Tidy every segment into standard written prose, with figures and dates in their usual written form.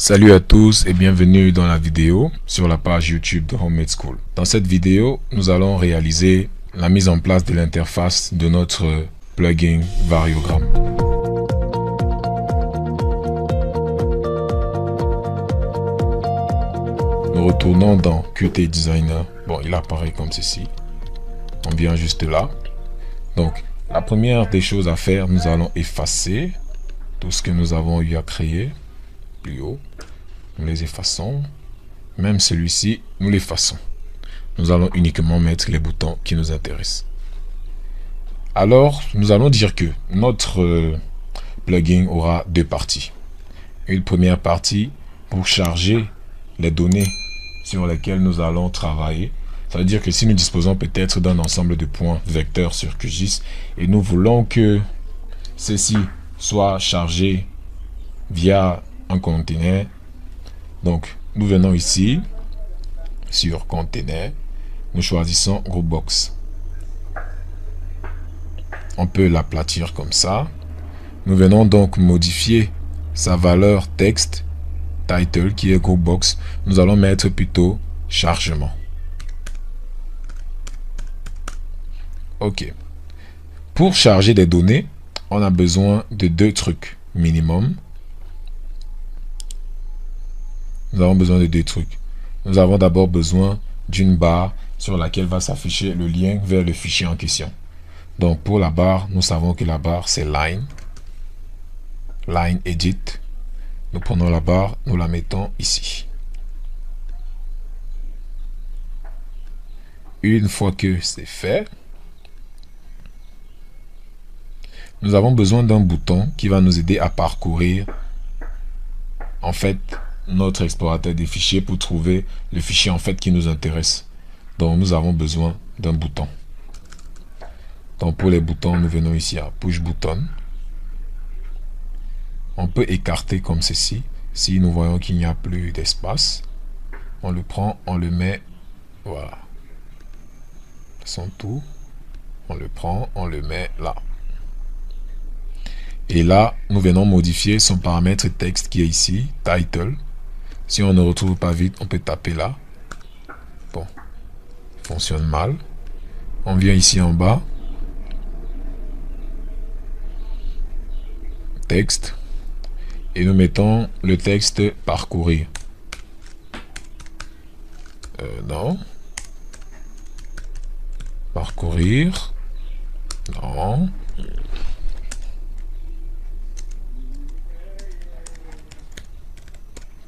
Salut à tous et bienvenue dans la vidéo sur la page YouTube de Homemade School. Dans cette vidéo, nous allons réaliser la mise en place de l'interface de notre plugin Variogram. Nous retournons dans Qt Designer. Bon, il apparaît comme ceci. On vient juste là. Donc, la première des choses à faire, nous allons effacer tout ce que nous avons eu à créer. Plus haut, nous les effaçons. Même celui-ci, nous l'effaçons. Nous allons uniquement mettre les boutons qui nous intéressent. Alors, nous allons dire que notre plugin aura deux parties. Une première partie pour charger les données sur lesquelles nous allons travailler. Ça veut dire que si nous disposons peut-être d'un ensemble de points vecteurs sur QGIS et nous voulons que ceci soit chargé via un conteneur, donc nous venons ici sur conteneur, nous choisissons Groupbox. On peut l'aplatir comme ça. Nous venons donc modifier sa valeur texte title qui est Groupbox. Nous allons mettre plutôt chargement. Ok. Pour charger des données, on a besoin de deux trucs minimum. Nous avons besoin de deux trucs. Nous avons d'abord besoin d'une barre sur laquelle va s'afficher le lien vers le fichier en question. Donc pour la barre, nous savons que la barre c'est line. Line edit. Nous prenons la barre, nous la mettons ici. Une fois que c'est fait, nous avons besoin d'un bouton qui va nous aider à parcourir en fait notre explorateur des fichiers pour trouver le fichier en fait qui nous intéresse. Donc nous avons besoin d'un bouton. Donc pour les boutons, nous venons ici à push button. On peut écarter comme ceci. Si nous voyons qu'il n'y a plus d'espace, on le prend, on le met, voilà. Son tout. On le prend, on le met là. Et là, nous venons modifier son paramètre texte qui est ici, title. Si on ne retrouve pas vite, on peut taper là. Bon, fonctionne mal. On vient ici en bas. Texte. Et nous mettons le texte parcourir. Non. Parcourir. Non.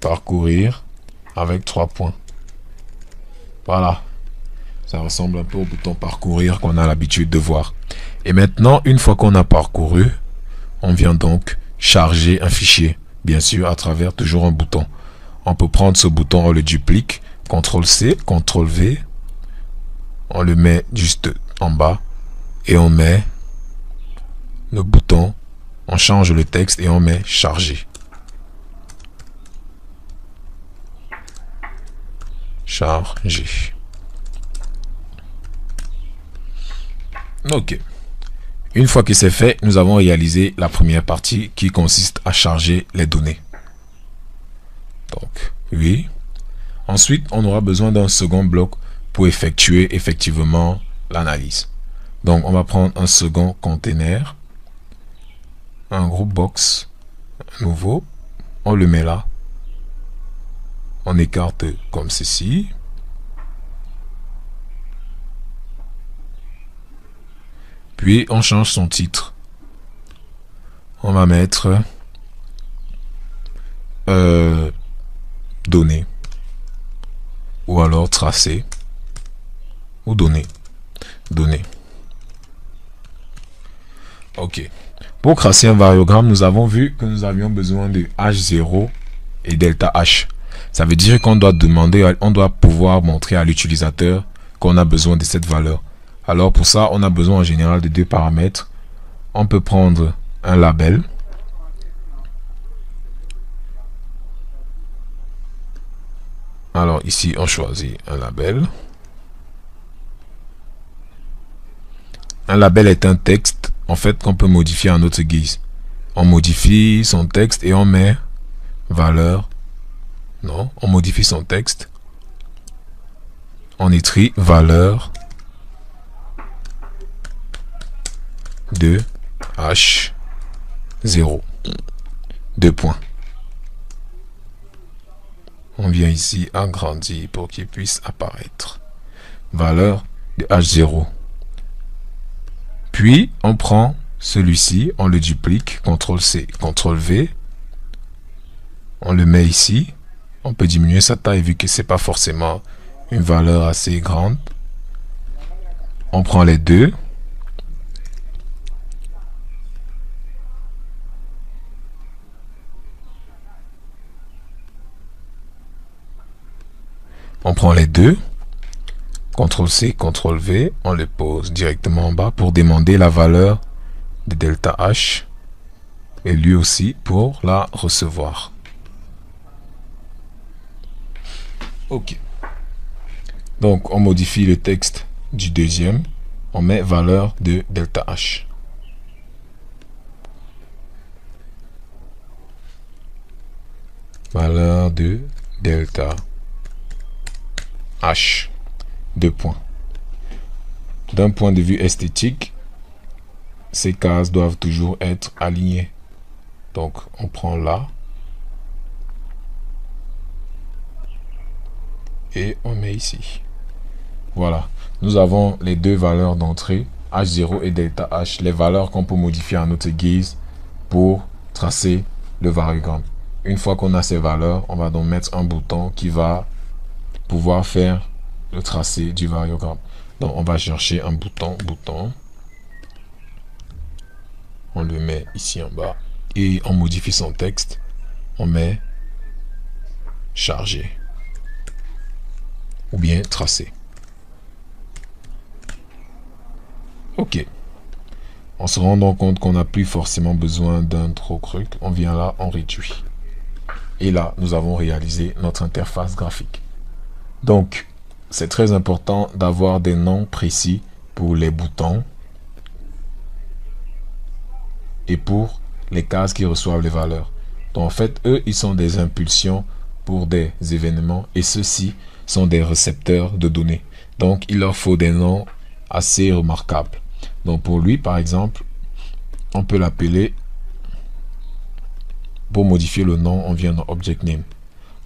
Parcourir avec 3 points. Voilà. Ça ressemble un peu au bouton parcourir qu'on a l'habitude de voir. Et maintenant, une fois qu'on a parcouru, on vient donc charger un fichier. Bien sûr, à travers toujours un bouton. On peut prendre ce bouton, on le duplique. CTRL-C, CTRL-V. On le met juste en bas. Et on met le bouton. On change le texte et on met charger. Charger. Ok. Une fois que c'est fait, nous avons réalisé la première partie qui consiste à charger les données. Donc, oui. Ensuite, on aura besoin d'un second bloc pour effectuer effectivement l'analyse. Donc, on va prendre un second conteneur, un Groupbox nouveau, on le met là. On écarte comme ceci. Puis on change son titre. On va mettre données. Ou alors tracé. Ou données. Données. Ok. Pour tracer un variogramme, nous avons vu que nous avions besoin de H0 et delta H. Ça veut dire qu'on doit demander, on doit pouvoir montrer à l'utilisateur qu'on a besoin de cette valeur. Alors pour ça, on a besoin en général de deux paramètres. On peut prendre un label. Alors ici, on choisit un label. Un label est un texte en fait qu'on peut modifier à notre guise. On modifie son texte et on met valeur Non, on modifie son texte. On écrit valeur de H0. 2 points. On vient ici agrandir pour qu'il puisse apparaître. Valeur de H0. Puis, on prend celui-ci, on le duplique, CTRL-C, CTRL-V. On le met ici. On peut diminuer sa taille vu que c'est pas forcément une valeur assez grande. On prend les deux. On prend les deux. CTRL-C, CTRL-V, on le pose directement en bas pour demander la valeur de delta H et lui aussi pour la recevoir. Ok. Donc on modifie le texte du deuxième, on met valeur de delta H. Valeur de delta H. 2 points. D'un point de vue esthétique, ces cases doivent toujours être alignées. Donc, on prend là et on met ici. Voilà. Nous avons les deux valeurs d'entrée, H0 et delta H, les valeurs qu'on peut modifier à notre guise pour tracer le variogramme. Une fois qu'on a ces valeurs, on va donc mettre un bouton qui va pouvoir faire le tracé du variogramme. Donc on va chercher un bouton, on le met ici en bas et on modifie son texte, on met chargé ou bien tracé. Ok, on se rend donc compte qu'on n'a plus forcément besoin d'un trop truc, on vient là, on réduit et là nous avons réalisé notre interface graphique. Donc c'est très important d'avoir des noms précis pour les boutons et pour les cases qui reçoivent les valeurs. Donc en fait, eux, ils sont des impulsions pour des événements et ceux-ci sont des récepteurs de données. Donc il leur faut des noms assez remarquables. Donc pour lui, par exemple, on peut l'appeler, pour modifier le nom, on vient dans Object Name.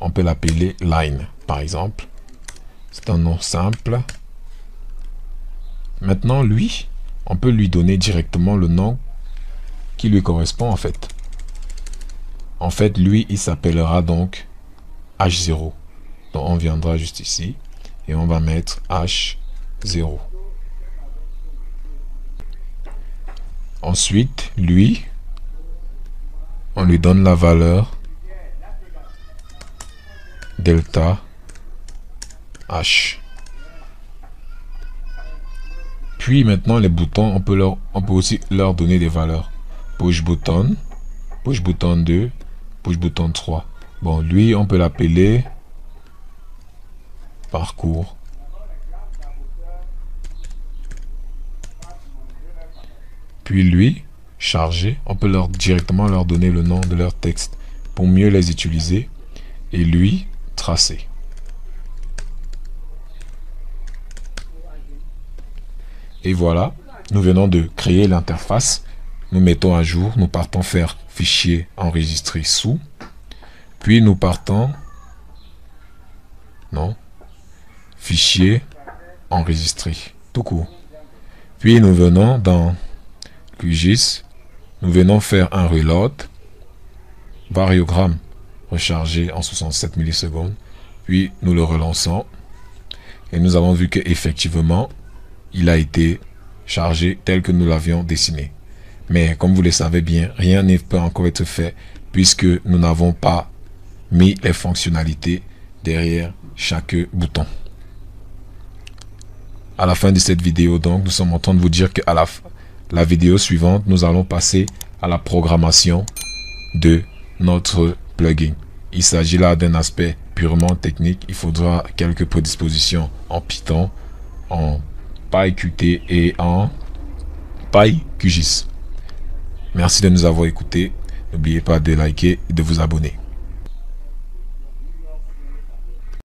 On peut l'appeler Line, par exemple. C'est un nom simple. Maintenant, lui, on peut lui donner directement le nom qui lui correspond en fait. En fait, lui, il s'appellera donc H0. Donc, on viendra juste ici et on va mettre H0. Ensuite, lui, on lui donne la valeur delta H. Puis maintenant les boutons, on peut aussi leur donner des valeurs. Push button 2, push button 3. Bon, lui on peut l'appeler parcours. Puis lui, chargé, on peut directement leur donner le nom de leur texte pour mieux les utiliser. Et lui, tracé. Et voilà, nous venons de créer l'interface. Nous mettons à jour, nous partons faire fichier enregistré sous. Puis nous partons, fichier enregistré, tout court. Puis nous venons dans QGIS, nous venons faire un reload, variogramme rechargé en 67 millisecondes. Puis nous le relançons et nous avons vu que effectivement il a été chargé tel que nous l'avions dessiné. Mais comme vous le savez bien, rien ne peut encore être fait puisque nous n'avons pas mis les fonctionnalités derrière chaque bouton. À la fin de cette vidéo, donc, nous sommes en train de vous dire qu'à la vidéo suivante, nous allons passer à la programmation de notre plugin. Il s'agit là d'un aspect purement technique. Il faudra quelques prédispositions en Python, en PyQt et en PyQGIS. Merci de nous avoir écoutés. N'oubliez pas de liker et de vous abonner.